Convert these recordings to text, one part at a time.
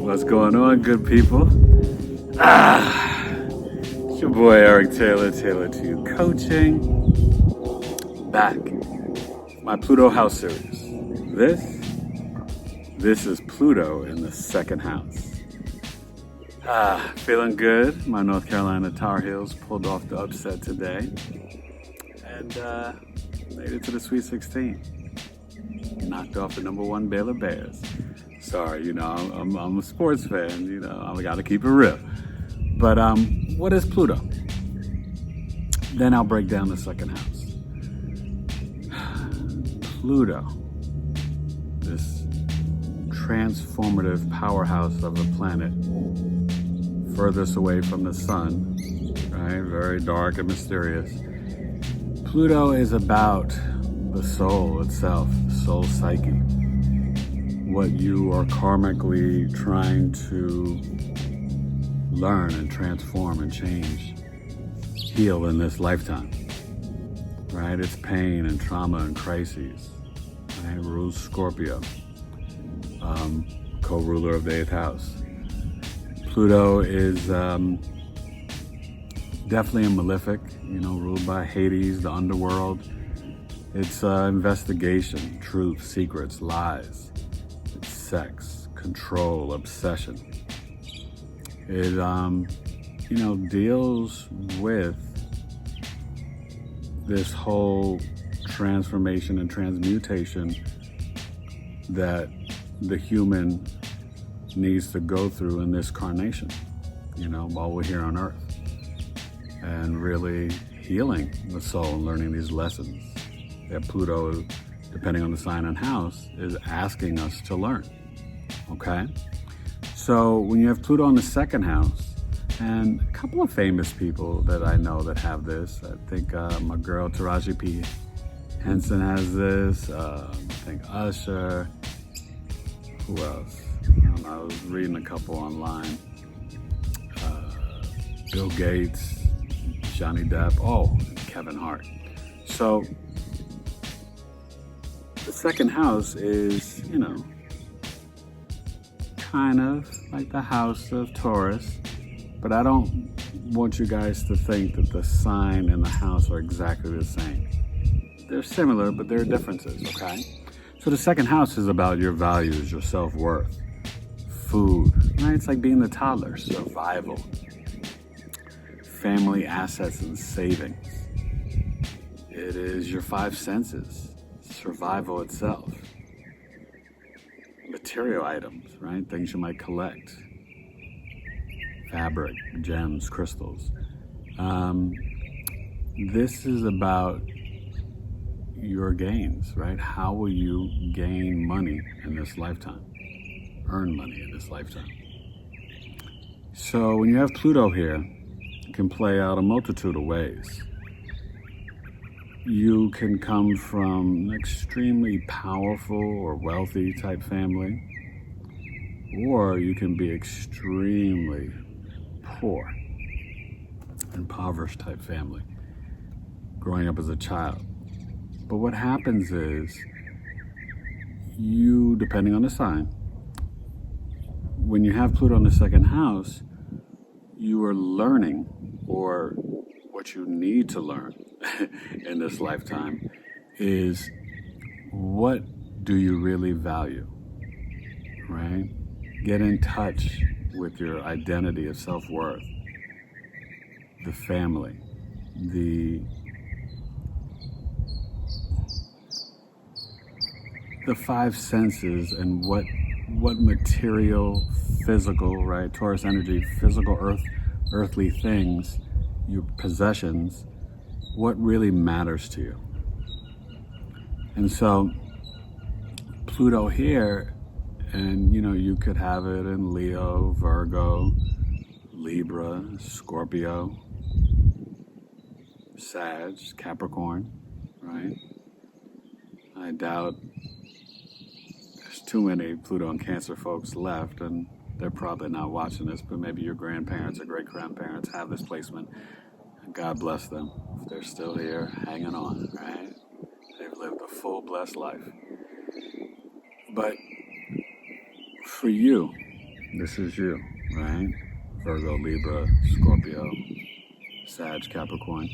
What's going on, good people? It's your boy Eric Taylor, Taylor to You Coaching. Back. My Pluto House series. This is Pluto in the second house. Feeling good. My North Carolina Tar Heels pulled off the upset today. And made it to the Sweet 16. Knocked off the #1 Baylor Bears. Sorry, I'm a sports fan, I gotta keep it real. But what is Pluto? Then I'll break down the second house. Pluto, this transformative powerhouse of the planet, furthest away from the sun, right? Very dark and mysterious. Pluto is about the soul itself, the soul psyche. What you are karmically trying to learn and transform and change, heal in this lifetime, right? It's pain and trauma and crises, right? Rules Scorpio, co-ruler of the 8th house. Pluto is definitely a malefic, ruled by Hades, the underworld. It's investigation, truth, secrets, lies. Sex, control, obsession. It, deals with this whole transformation and transmutation that the human needs to go through in this carnation, while we're here on Earth. And really healing the soul and learning these lessons that Pluto, depending on the sign and house, is asking us to learn. Okay? So when you have Pluto in the second house, and a couple of famous people that I know that have this, I think my girl Taraji P. Henson has this, I think Usher, who else? I was reading a couple online. Bill Gates, Johnny Depp, Kevin Hart. So the second house is, kind of like the house of Taurus, but I don't want you guys to think that the sign and the house are exactly the same. They're similar, but there are differences, okay? So the second house is about your values, your self-worth, food, right? It's like being the toddler, survival, family assets and savings. It is your 5 senses, survival itself. Material items, right? Things you might collect. Fabric, gems, crystals. This is about your gains, right? How will you gain money in this lifetime? Earn money in this lifetime. So when you have Pluto here, it can play out a multitude of ways. You can come from an extremely powerful or wealthy type family, or you can be extremely poor, impoverished type family, growing up as a child. But what happens is, you, depending on the sign, when you have Pluto in the second house, you are learning, or what you need to learn in this lifetime is, what do you really value, right? Get in touch with your identity of self-worth, the family, the 5 senses, and what material, physical, right? Taurus energy, physical, earthly things, your possessions, what really matters to you. And so Pluto here, and you could have it in Leo, Virgo, Libra, Scorpio, Sag, Capricorn, right? I doubt there's too many Pluto and Cancer folks left, and they're probably not watching this, but maybe your grandparents or great-grandparents have this placement. God bless them if they're still here hanging on, right? They've lived a full, blessed life. But for you, This is you, right? Virgo, Libra, Scorpio, Sag, Capricorn.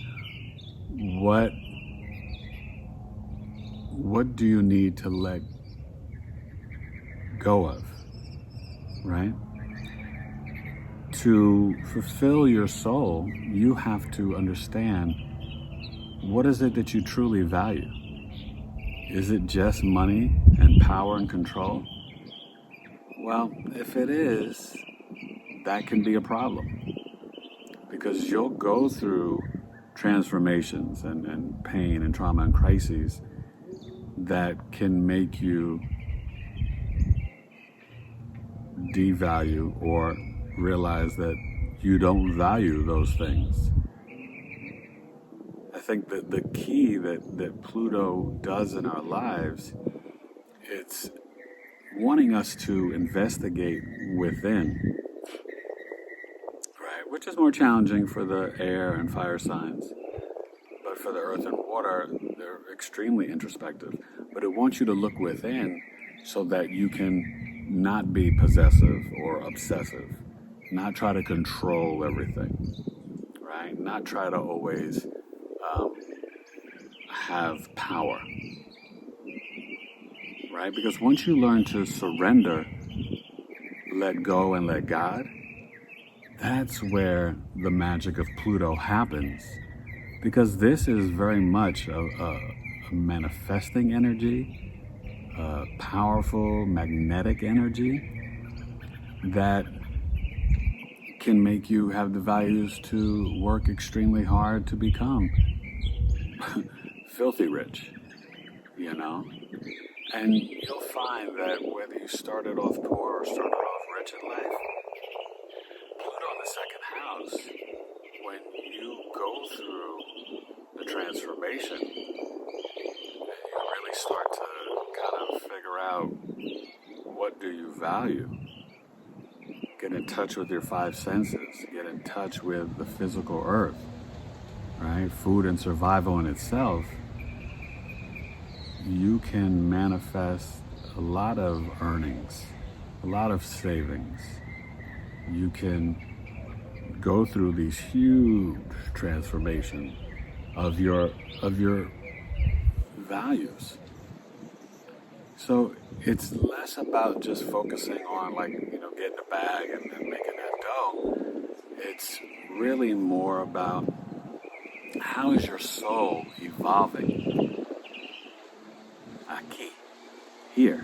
What do you need to let go of, right? To fulfill your soul, you have to understand, what is it that you truly value? Is it just money and power and control? Well, if it is, that can be a problem, because you'll go through transformations and pain and trauma and crises that can make you devalue or realize that you don't value those things. I think that the key that Pluto does in our lives, it's wanting us to investigate within, right? Which is more challenging for the air and fire signs. But for the earth and water, they're extremely introspective. But it wants you to look within so that you can not be possessive or obsessive, not try to control everything, right? Not try to always have power, right? Because once you learn to surrender, let go, and let God, that's where the magic of Pluto happens. Because this is very much a manifesting energy, a powerful magnetic energy that can make you have the values to work extremely hard to become filthy rich, you know? And you'll find that whether you started off poor or started off rich in life, Pluto in the second house, when you go through the transformation, you really start to kind of figure out, what do you value? Get in touch with your five senses, get in touch with the physical earth, right? Food and survival in itself. You can manifest a lot of earnings, a lot of savings. You can go through these huge transformations of your values. So it's less about just focusing on, like, getting a bag and making that go. It's really more about, how is your soul evolving? Aquí, here,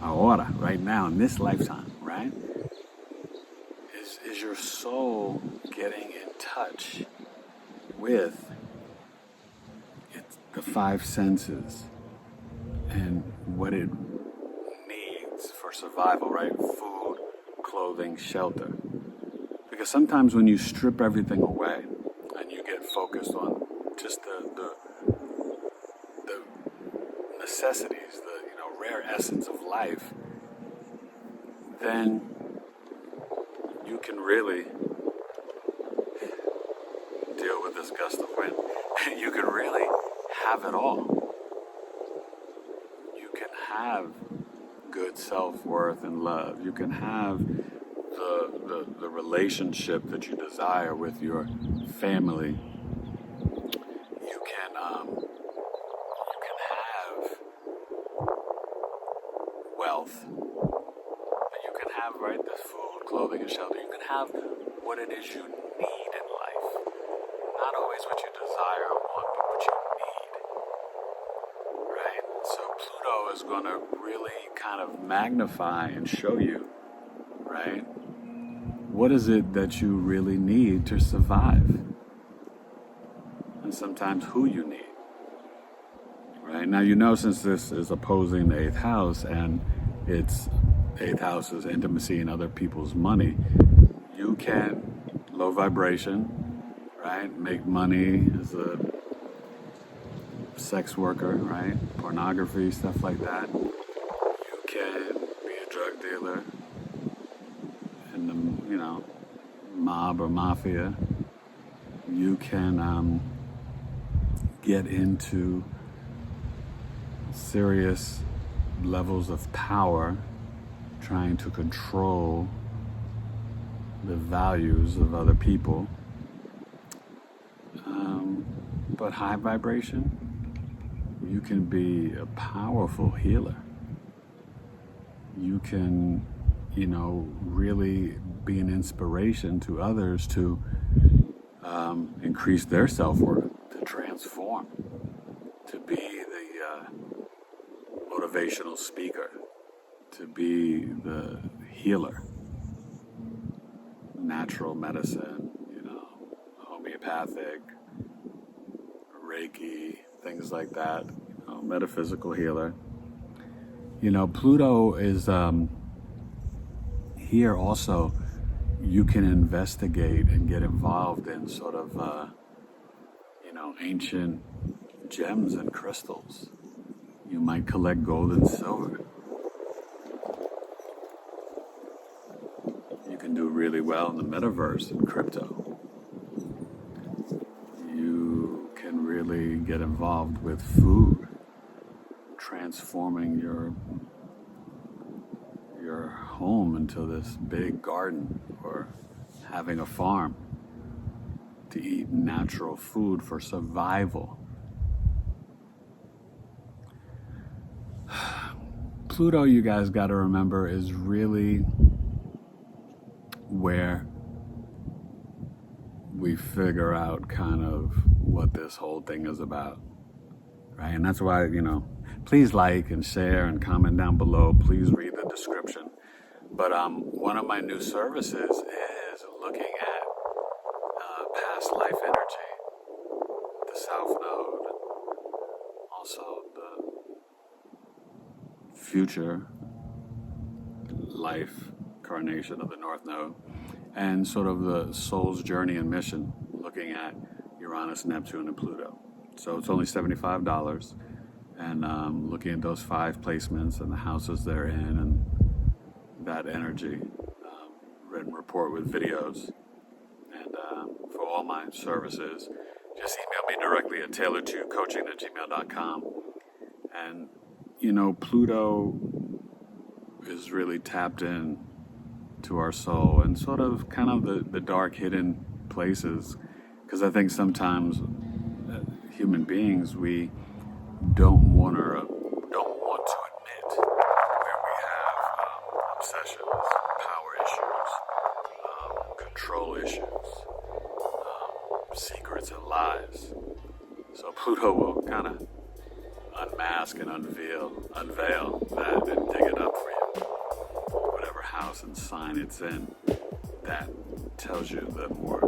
ahora, right now, in this lifetime, right? Is your soul getting in touch with the five senses and what it needs for survival, right? Food, clothing, shelter. Because sometimes when you strip everything away and you get focused on just the necessities, the rare essence of life, then you can really deal with this gust of wind. You can really have it all. You can have good self-worth and love. You can have the relationship that you desire with your family. You can have wealth. You can have, right, the food, clothing, and shelter. You can have what it is you need in life. Not always what you desire or want, but what you need. Right? So Pluto is going to really kind of magnify and show you, right, what is it that you really need to survive? And sometimes who you need. Right? Now, since this is opposing the 8th house, and its 8th house is intimacy and other people's money, you can, low vibration, right, make money as a sex worker, right, pornography, stuff like that. You can be a drug dealer in the, mob or mafia. You can get into serious levels of power, trying to control the values of other people. But high vibration, you can be a powerful healer. You can, really be an inspiration to others to increase their self-worth, to transform, to be the motivational speaker, to be the healer, natural medicine, homeopathic, Reiki, things like that, metaphysical healer. Pluto is here also. You can investigate and get involved in sort of, ancient gems and crystals. You might collect gold and silver. You can do really well in the metaverse and crypto. You can really get involved with food, transforming your home into this big garden, or having a farm to eat natural food for survival. Pluto, you guys got to remember, is really where we figure out kind of what this whole thing is about, right? And that's why, please like and share and comment down below. Please read the description. But one of my new services is looking at past life energy, the South Node, also the future life incarnation of the North Node, and sort of the soul's journey and mission, looking at Uranus, Neptune, and Pluto. So it's only $75, and looking at those 5 placements and the houses they're in and that energy, written report with videos. And for all my services, just email me directly at taylor2coaching@gmail.com. And, Pluto is really tapped in to our soul and sort of kind of the dark hidden places, because I think sometimes human beings, we don't want to admit where we have obsessions, power issues, control issues, secrets and lies. So Pluto will kind of unmask and unveil that and dig it up for you. Whatever house and sign it's in, that tells you the more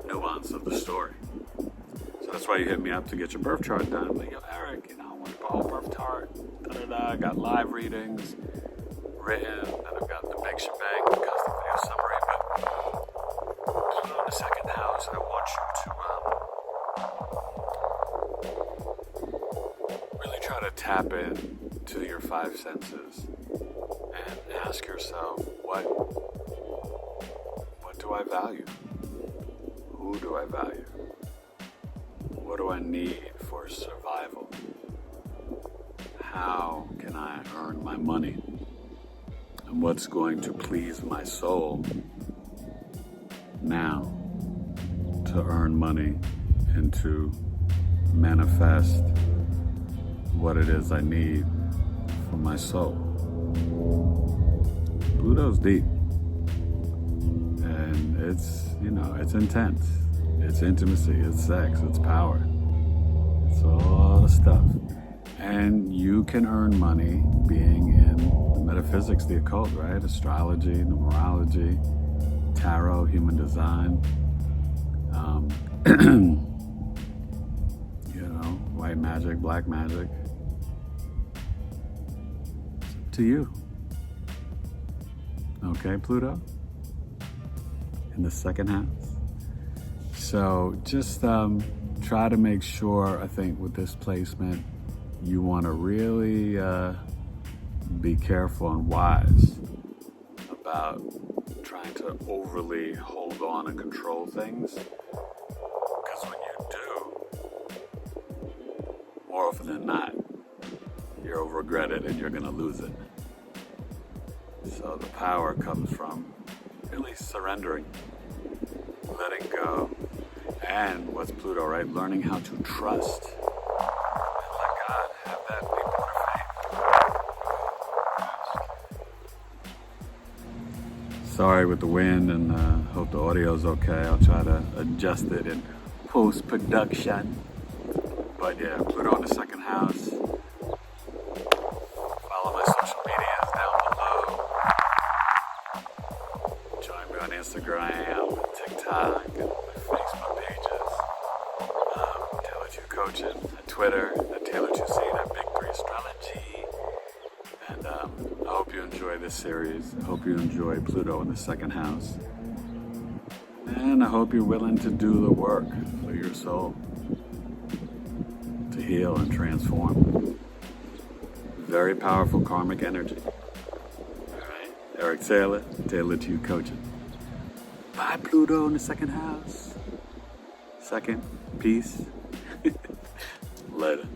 nuance of the story. So that's why you hit me up to get your birth chart done. I'm like, yo, Eric, I want to whole birth chart. I got live readings written, and I've got the big shebang, the custom video summary. But Pluto in the second house, I want you to really try to tap in to your 5 senses and ask yourself, what do I value? Who do I value? What do I need for survival? How can I earn my money? And what's going to please my soul now to earn money and to manifest what it is I need for my soul? Pluto's deep. And it's, it's intense. It's intimacy, it's sex, it's power. It's a lot of stuff. And you can earn money being in the metaphysics, the occult, right? Astrology, numerology, tarot, human design. White magic, black magic. It's up to you. Okay, Pluto? In the second house. So just try to make sure, I think, with this placement, you want to really be careful and wise about trying to overly hold on and control things. Because when you do, more often than not, you'll regret it and you're going to lose it. So the power comes from really surrendering, letting go. And what's Pluto, right? Learning how to trust and let God have that big faith. Sorry with the wind, and hope the audio's okay. I'll try to adjust it in post-production. But yeah, Pluto in the second house. Follow my social medias down below. Join me on Instagram, TikTok, and my Facebook pages. Taylor 2 Coaching, at Twitter, at Taylor 2C, at Big 3 Astrology. And I hope you enjoy this series. I hope you enjoy Pluto in the second house. And I hope you're willing to do the work for your soul to heal and transform. Very powerful karmic energy. All right, Eric Taylor, Taylor 2 Coaching. Bye, Pluto in the second house. Second, peace. Later.